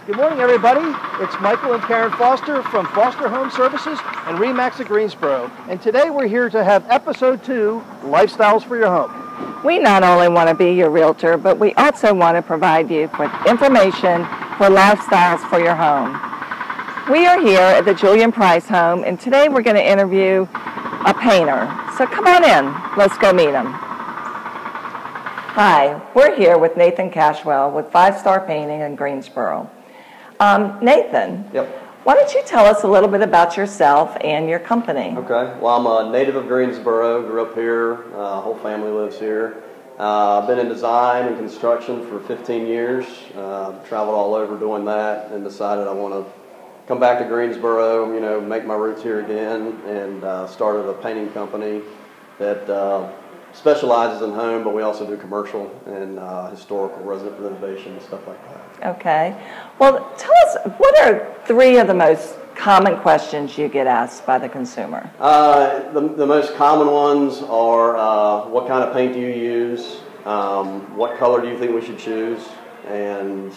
Good morning, everybody. It's Michael and Karen Foster from Foster Home Services and RE/MAX at Greensboro. And today we're here to have episode 2, Lifestyles for Your Home. We not only want to be your realtor, but we also want to provide you with information for lifestyles for your home. We are here at the Julian Price Home, and today we're going to interview a painter. So come on in. Let's go meet him. Hi, we're here with Nathan Cashwell with 5 Star Painting in Greensboro. Nathan, Yep. Why don't you tell us a little bit about yourself and your company? Okay. Well, I'm a native of Greensboro, grew up here, whole family lives here. I've been in design and construction for 15 years, traveled all over doing that, and decided I want to come back to Greensboro, you know, make my roots here again, and started a painting company that specializes in home, but we also do commercial and historical renovation and stuff like that. Okay. Well, tell us, what are 3 of the most common questions you get asked by the consumer? The most common ones are what kind of paint do you use, what color do you think we should choose, and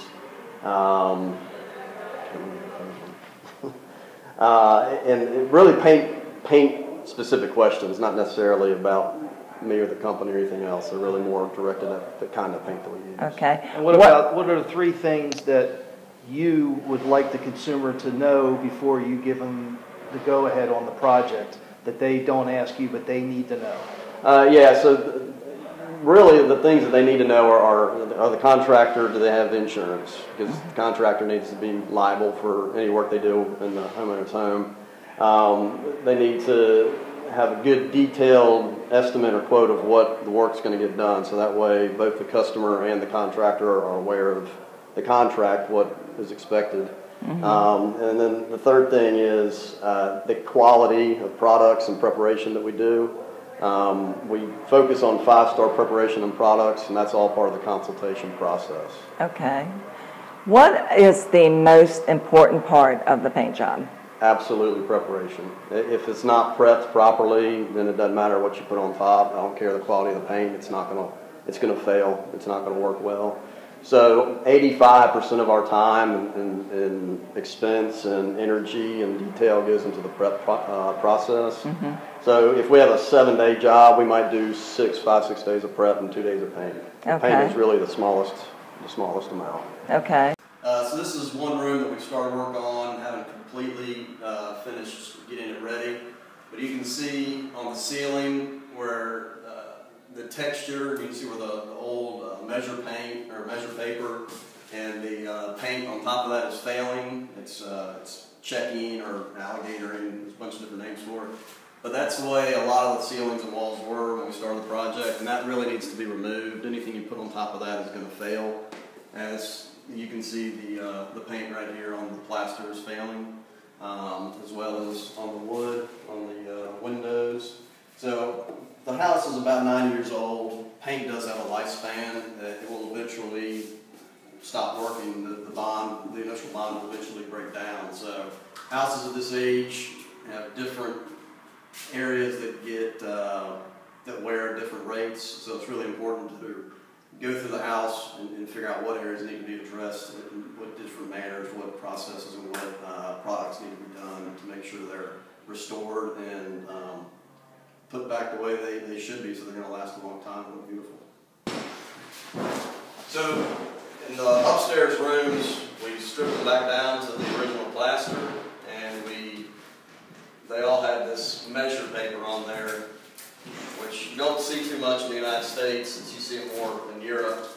really paint specific questions, not necessarily about me or the company or anything else. They're really more directed at the kind of paint that we use. Okay. And what are the 3 things that you would like the consumer to know before you give them the go-ahead on the project that they don't ask you but they need to know? So really the things that they need to know are the contractor, do they have insurance? Because the contractor needs to be liable for any work they do in the homeowner's home. They need to have a good detailed estimate or quote of what the work's going to get done, so that way both the customer and the contractor are aware of the contract, what is expected. And then the third thing is the quality of products and preparation that we do. We focus on 5-star preparation and products, and that's all part of the consultation process. Okay. What is the most important part of the paint job? Absolutely preparation. If it's not prepped properly, then it doesn't matter what you put on top. I don't care the quality of the paint. It's going to fail. It's not going to work well. So 85% of our time and expense and energy and detail goes into the prep process. So if we have a 7-day job, we might do 5, 6 days of prep and 2 days of paint. Okay. Paint is really the smallest amount. Okay. So this is one room that we started work on, haven't completely finished getting it ready. But you can see on the ceiling where the texture, you can see where the old measure paint or measure paper and the paint on top of that is failing. It's checking or alligatoring, there's a bunch of different names for it. But that's the way a lot of the ceilings and walls were when we started the project, and that really needs to be removed. Anything you put on top of that is going to fail. As you can see, the paint right here on the plaster is failing, as well as on the wood, on the windows. So the house is about 90 years old. Paint does have a lifespan. It will eventually stop working. The initial bond will eventually break down. So houses of this age have different areas that get that wear at different rates. So it's really important to go through the house and figure out what areas need to be addressed, in what different manners, what processes, and what products need to be done to make sure they're restored and put back the way they should be, so they're going to last a long time and look beautiful. So in the upstairs rooms, we stripped them back down to the original plaster, and they all had this measure paper on there, which you don't see too much in the United States, since you see it more in Europe,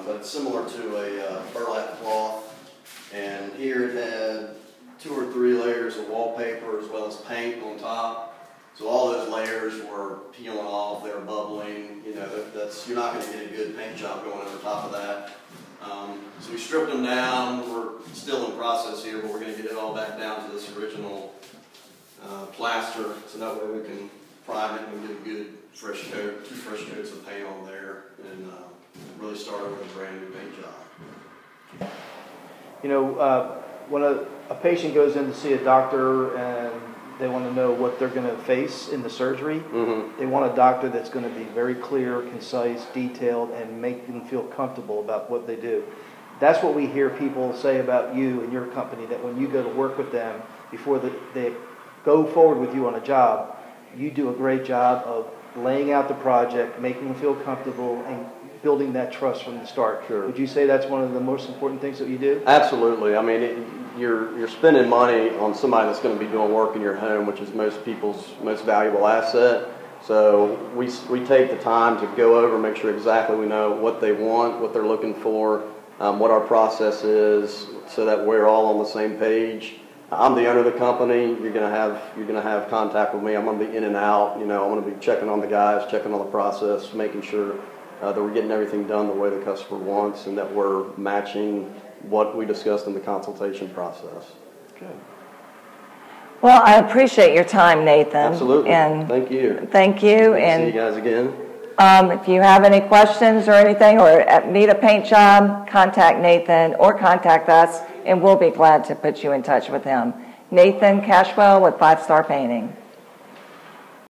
but it's similar to a burlap cloth. And here it had 2 or 3 layers of wallpaper as well as paint on top. So all those layers were peeling off, they were bubbling. You know, you're not going to get a good paint job going over top of that. So we stripped them down. We're still in process here, but we're going to get it all back down to this original plaster, so that way we can prime it and get a good fresh coat, 2 fresh coats of paint on there, and really start with a brand new paint job. You know, when a patient goes in to see a doctor and they want to know what they're going to face in the surgery, they want a doctor that's going to be very clear, concise, detailed, and make them feel comfortable about what they do. That's what we hear people say about you and your company, that when you go to work with them, before they go forward with you on a job, you do a great job of laying out the project, making them feel comfortable, and building that trust from the start. Sure. Would you say that's one of the most important things that you do? Absolutely. I mean, you're spending money on somebody that's going to be doing work in your home, which is most people's most valuable asset. So we take the time to go over, make sure exactly we know what they want, what they're looking for, what our process is, so that we're all on the same page. I'm the owner of the company. You're gonna have contact with me. I'm gonna be in and out. I'm gonna be checking on the guys, checking on the process, making sure that we're getting everything done the way the customer wants, and that we're matching what we discussed in the consultation process. Good. Well, I appreciate your time, Nathan. Absolutely. And thank you. Thank you. And see you guys again. If you have any questions or anything, or need a paint job, contact Nathan or contact us, and we'll be glad to put you in touch with him. Nathan Cashwell with 5 Star Painting.